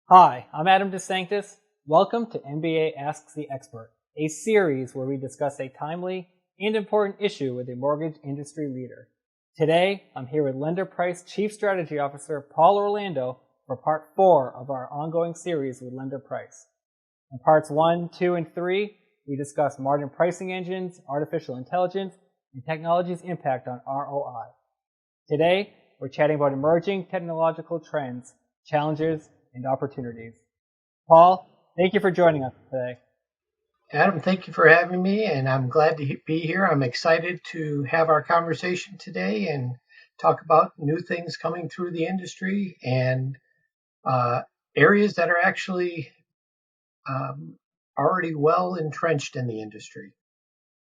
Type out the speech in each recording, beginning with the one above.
Hi, I'm Adam DeSanctis. Welcome to MBA Asks the Expert, a series where we discuss a timely and important issue with a mortgage industry leader. Today, I'm here with LenderPrice Chief Strategy Officer Paul Orlando for Part 4 of our ongoing series with LenderPrice. In Parts 1, 2, and 3, we discuss margin pricing engines, artificial intelligence, and technology's impact on ROI. Today, we're chatting about emerging technological trends, challenges, and opportunities. Paul, thank you for joining us today. Adam, thank you for having me, and I'm glad to be here. I'm excited to have our conversation today and talk about new things coming through the industry and areas that are actually already well entrenched in the industry.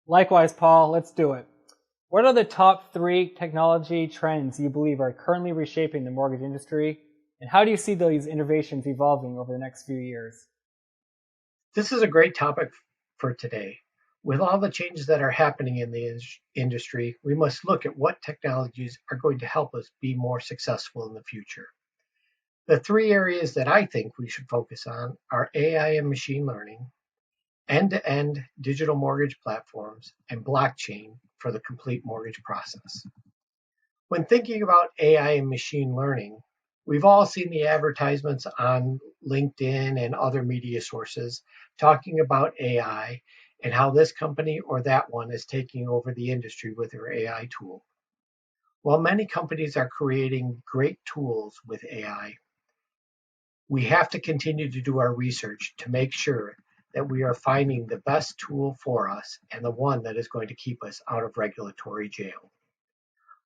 Likewise, Paul, let's do it. What are the top 3 technology trends you believe are currently reshaping the mortgage industry? And how do you see these innovations evolving over the next few years? This is a great topic for today. With all the changes that are happening in the industry, we must look at what technologies are going to help us be more successful in the future. The 3 areas that I think we should focus on are AI and machine learning, end-to-end digital mortgage platforms, and blockchain for the complete mortgage process. When thinking about AI and machine learning, we've all seen the advertisements on LinkedIn and other media sources talking about AI and how this company or that one is taking over the industry with their AI tool. While many companies are creating great tools with AI, we have to continue to do our research to make sure that we are finding the best tool for us and the one that is going to keep us out of regulatory jail.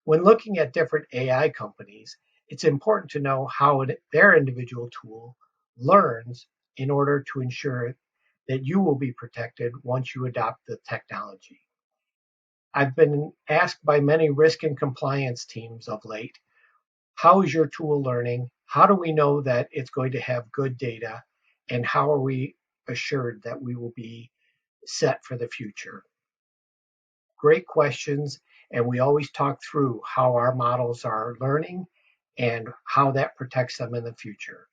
When looking at different AI companies, it's important to know how their individual tool learns in order to ensure that you will be protected once you adopt the technology. I've been asked by many risk and compliance teams of late, how is your tool learning? How do we know that it's going to have good data? And how are we assured that we will be set for the future? Great questions, and we always talk through how our models are learning and how that protects them in the future.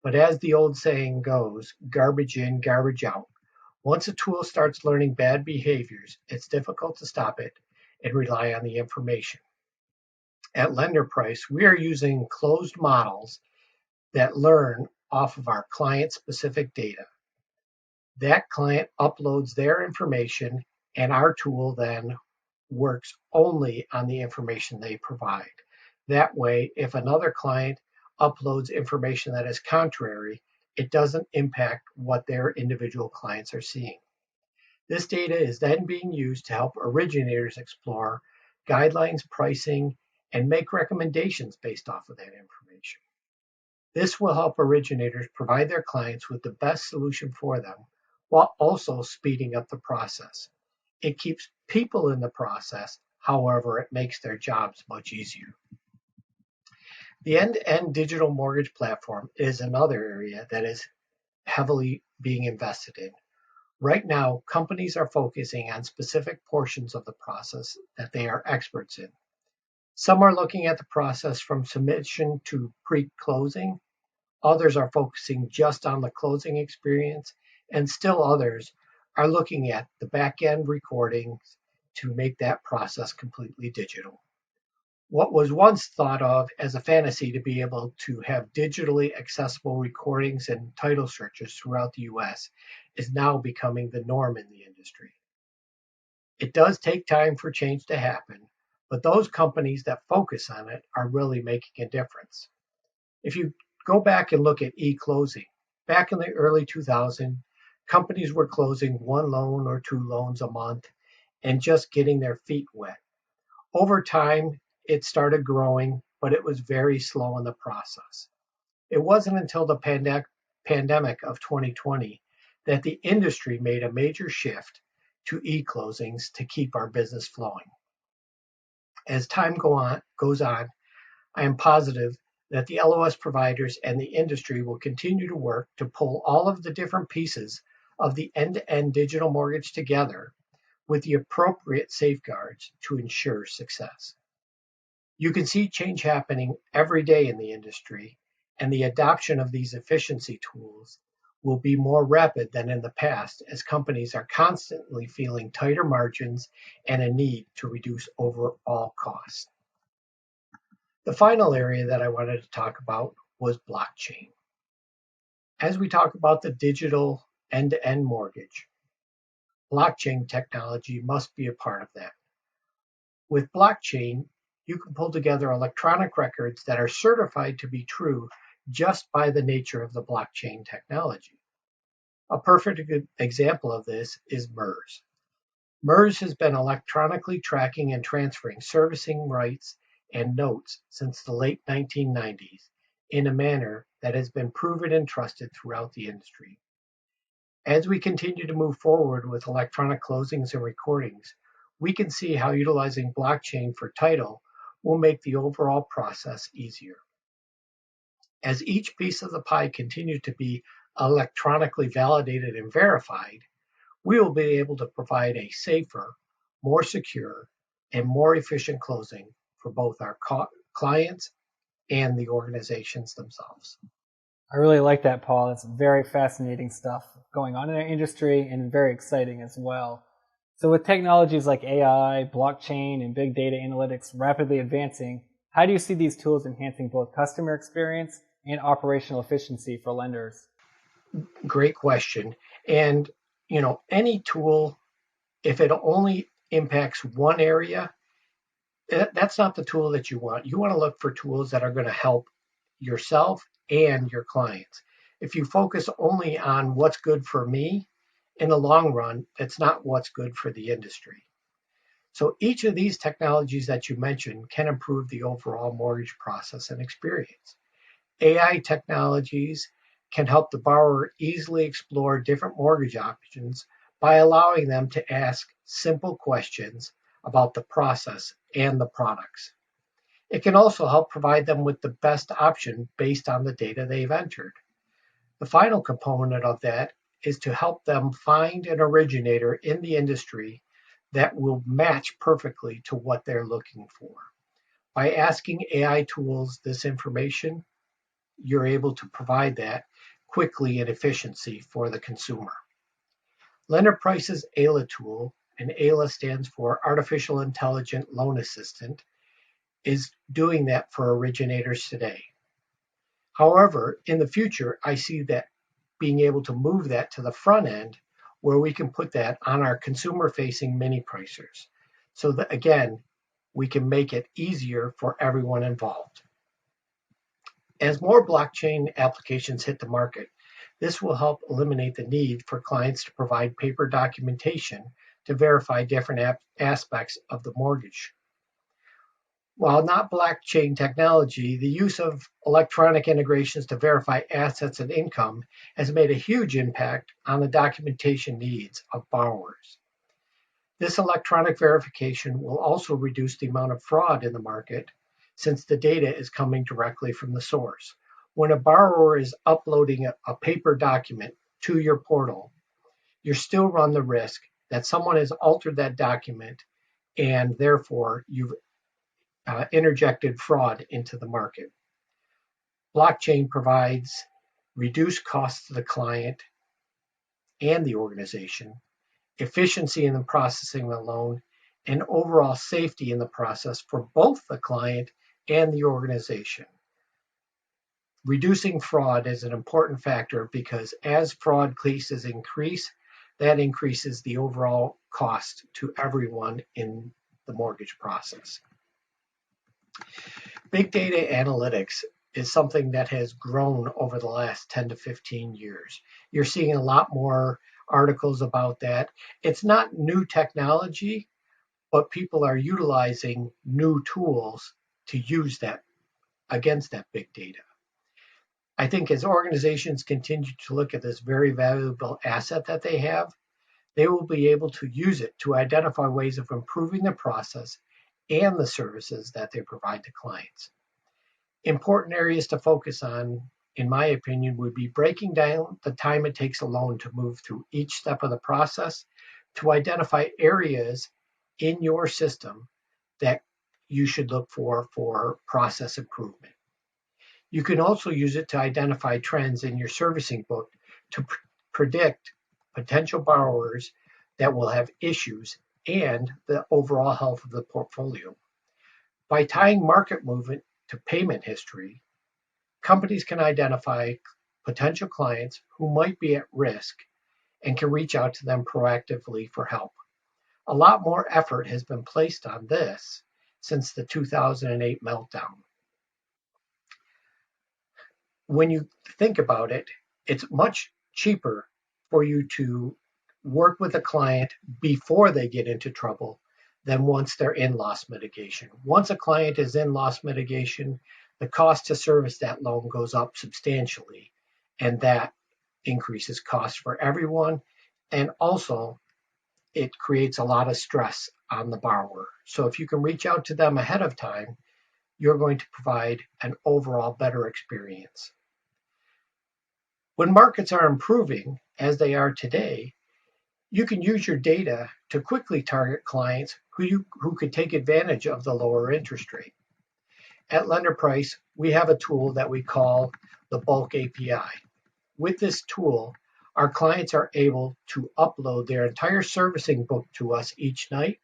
But as the old saying goes, garbage in, garbage out. Once a tool starts learning bad behaviors, it's difficult to stop it and rely on the information. At LenderPrice, we are using closed models that learn off of our client-specific data. That client uploads their information, and our tool then works only on the information they provide. That way, if another client uploads information that is contrary, it doesn't impact what their individual clients are seeing. This data is then being used to help originators explore guidelines, pricing, and make recommendations based off of that information. This will help originators provide their clients with the best solution for them while also speeding up the process. It keeps people in the process, however, it makes their jobs much easier. The end-to-end digital mortgage platform is another area that is heavily being invested in. Right now, companies are focusing on specific portions of the process that they are experts in. Some are looking at the process from submission to pre-closing. Others are focusing just on the closing experience, and still others are looking at the back-end recordings to make that process completely digital. What was once thought of as a fantasy to be able to have digitally accessible recordings and title searches throughout the US is now becoming the norm in the industry. It does take time for change to happen, but those companies that focus on it are really making a difference. If you go back and look at e-closing, back in the early 2000s, companies were closing 1 loan or 2 loans a month and just getting their feet wet. Over time, it started growing, but it was very slow in the process. It wasn't until the pandemic of 2020 that the industry made a major shift to e-closings to keep our business flowing. As time goes on, I am positive that the LOS providers and the industry will continue to work to pull all of the different pieces of the end-to-end digital mortgage together with the appropriate safeguards to ensure success. You can see change happening every day in the industry, and the adoption of these efficiency tools will be more rapid than in the past as companies are constantly feeling tighter margins and a need to reduce overall costs. The final area that I wanted to talk about was blockchain. As we talk about the digital end-to-end mortgage, blockchain technology must be a part of that. With blockchain, you can pull together electronic records that are certified to be true just by the nature of the blockchain technology. A perfect example of this is MERS. MERS has been electronically tracking and transferring servicing rights and notes since the late 1990s in a manner that has been proven and trusted throughout the industry. As we continue to move forward with electronic closings and recordings, we can see how utilizing blockchain for title will make the overall process easier. As each piece of the pie continues to be electronically validated and verified, we will be able to provide a safer, more secure, and more efficient closing for both our clients and the organizations themselves. I really like that, Paul. It's very fascinating stuff going on in our industry and very exciting as well. So with technologies like AI, blockchain, and big data analytics rapidly advancing, how do you see these tools enhancing both customer experience and operational efficiency for lenders? Great question. And, any tool, if it only impacts one area, that's not the tool that you want. You want to look for tools that are going to help yourself and your clients. If you focus only on what's good for me, in the long run, it's not what's good for the industry. So each of these technologies that you mentioned can improve the overall mortgage process and experience. AI technologies can help the borrower easily explore different mortgage options by allowing them to ask simple questions about the process and the products. It can also help provide them with the best option based on the data they've entered. The final component of that is to help them find an originator in the industry that will match perfectly to what they're looking for. By asking AI tools this information, you're able to provide that quickly and efficiency for the consumer. Lender Price's AILA tool, and AILA stands for Artificial Intelligent Loan Assistant, is doing that for originators today. However, in the future, I see that being able to move that to the front end where we can put that on our consumer-facing mini pricers. So that, again, we can make it easier for everyone involved. As more blockchain applications hit the market, this will help eliminate the need for clients to provide paper documentation to verify different aspects of the mortgage. While not blockchain technology, the use of electronic integrations to verify assets and income has made a huge impact on the documentation needs of borrowers. This electronic verification will also reduce the amount of fraud in the market since the data is coming directly from the source. When a borrower is uploading a paper document to your portal, you still run the risk that someone has altered that document and therefore you've interjected fraud into the market. Blockchain provides reduced costs to the client and the organization, efficiency in the processing of the loan, and overall safety in the process for both the client and the organization. Reducing fraud is an important factor because as fraud cases increase, that increases the overall cost to everyone in the mortgage process. Big data analytics is something that has grown over the last 10 to 15 years. You're seeing a lot more articles about that. It's not new technology, but people are utilizing new tools to use that against that big data. I think as organizations continue to look at this very valuable asset that they have, they will be able to use it to identify ways of improving the process and the services that they provide to clients. Important areas to focus on, in my opinion, would be breaking down the time it takes a loan to move through each step of the process to identify areas in your system that you should look for process improvement. You can also use it to identify trends in your servicing book to predict potential borrowers that will have issues and the overall health of the portfolio. By tying market movement to payment history, companies can identify potential clients who might be at risk and can reach out to them proactively for help. A lot more effort has been placed on this since the 2008 meltdown. When you think about it, it's much cheaper for you to work with a client before they get into trouble than once they're in loss mitigation. Once a client is in loss mitigation, the cost to service that loan goes up substantially, and that increases costs for everyone. And also, it creates a lot of stress on the borrower. So if you can reach out to them ahead of time, you're going to provide an overall better experience. When markets are improving, as they are today, you can use your data to quickly target clients who could take advantage of the lower interest rate. At Lender Price, we have a tool that we call the Bulk API. With this tool, our clients are able to upload their entire servicing book to us each night,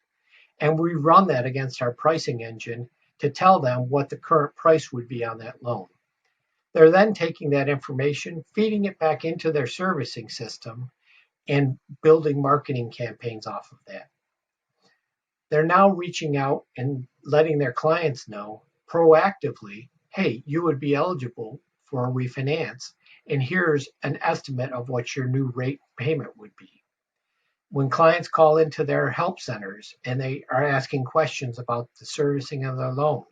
and we run that against our pricing engine to tell them what the current price would be on that loan. They're then taking that information, feeding it back into their servicing system, and building marketing campaigns off of that. They're now reaching out and letting their clients know proactively, hey, you would be eligible for a refinance, and here's an estimate of what your new rate payment would be. When clients call into their help centers and they are asking questions about the servicing of their loan,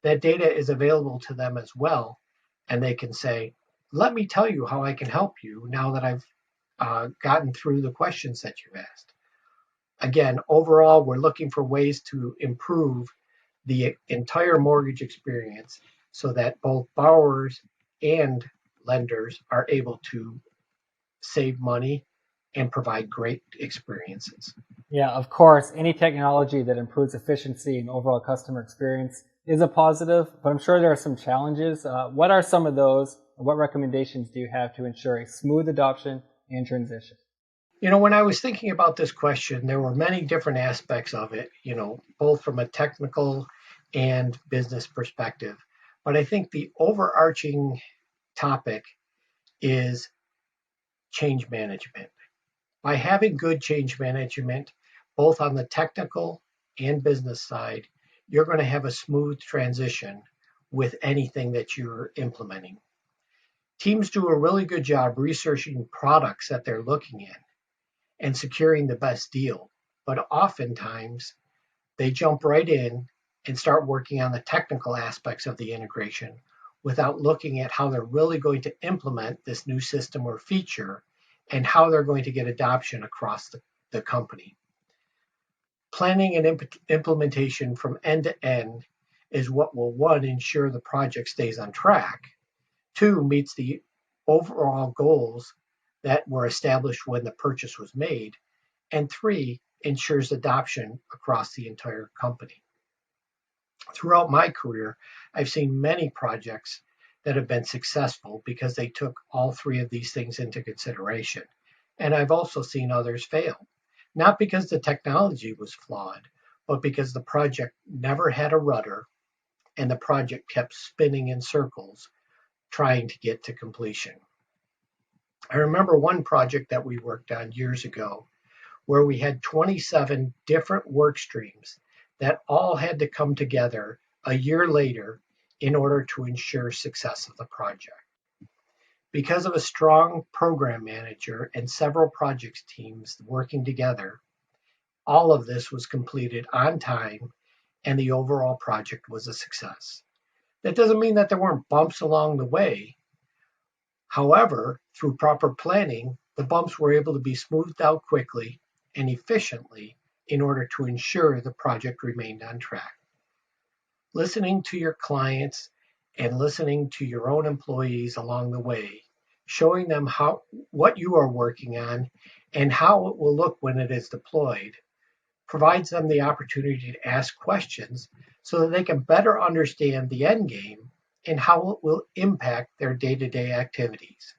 that data is available to them as well, and they can say, let me tell you how I can help you now that I've gotten through the questions that you've asked. Again, overall, we're looking for ways to improve the entire mortgage experience so that both borrowers and lenders are able to save money and provide great experiences. Yeah, of course, any technology that improves efficiency and overall customer experience is a positive, but I'm sure there are some challenges. What are some of those, and what recommendations do you have to ensure a smooth adoption and transition? When I was thinking about this question, there were many different aspects of it, both from a technical and business perspective. But I think the overarching topic is change management. By having good change management, both on the technical and business side, you're going to have a smooth transition with anything that you're implementing. Teams do a really good job researching products that they're looking at and securing the best deal. But oftentimes, they jump right in and start working on the technical aspects of the integration without looking at how they're really going to implement this new system or feature and how they're going to get adoption across the company. Planning and implementation from end to end is what will, one, ensure the project stays on track, two, meets the overall goals that were established when the purchase was made, and three, ensures adoption across the entire company. Throughout my career, I've seen many projects that have been successful because they took all three of these things into consideration. And I've also seen others fail, not because the technology was flawed, but because the project never had a rudder and the project kept spinning in circles trying to get to completion. I remember one project that we worked on years ago where we had 27 different work streams that all had to come together a year later in order to ensure success of the project. Because of a strong program manager and several project teams working together, all of this was completed on time and the overall project was a success. That doesn't mean that there weren't bumps along the way. However, through proper planning, the bumps were able to be smoothed out quickly and efficiently in order to ensure the project remained on track. Listening to your clients and listening to your own employees along the way, showing them what you are working on and how it will look when it is deployed, provides them the opportunity to ask questions so that they can better understand the end game and how it will impact their day-to-day activities.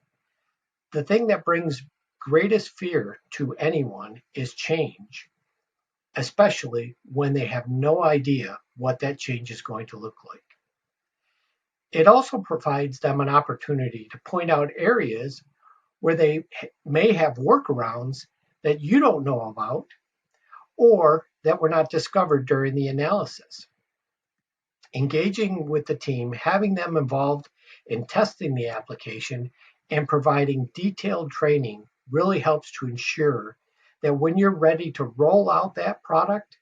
The thing that brings greatest fear to anyone is change, especially when they have no idea what that change is going to look like. It also provides them an opportunity to point out areas where they may have workarounds that you don't know about or that were not discovered during the analysis. Engaging with the team, having them involved in testing the application, and providing detailed training really helps to ensure that when you're ready to roll out that product,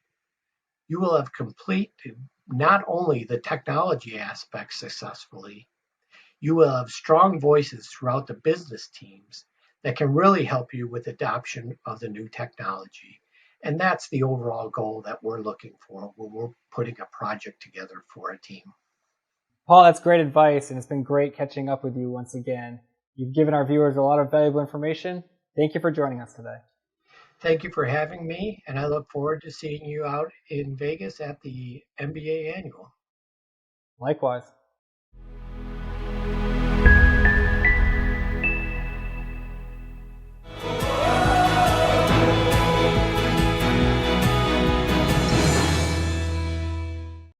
you will have completed not only the technology aspects successfully, you will have strong voices throughout the business teams that can really help you with adoption of the new technology. And that's the overall goal that we're looking for when we're putting a project together for a team. Paul, that's great advice, and it's been great catching up with you once again. You've given our viewers a lot of valuable information. Thank you for joining us today. Thank you for having me, and I look forward to seeing you out in Vegas at the MBA Annual. Likewise.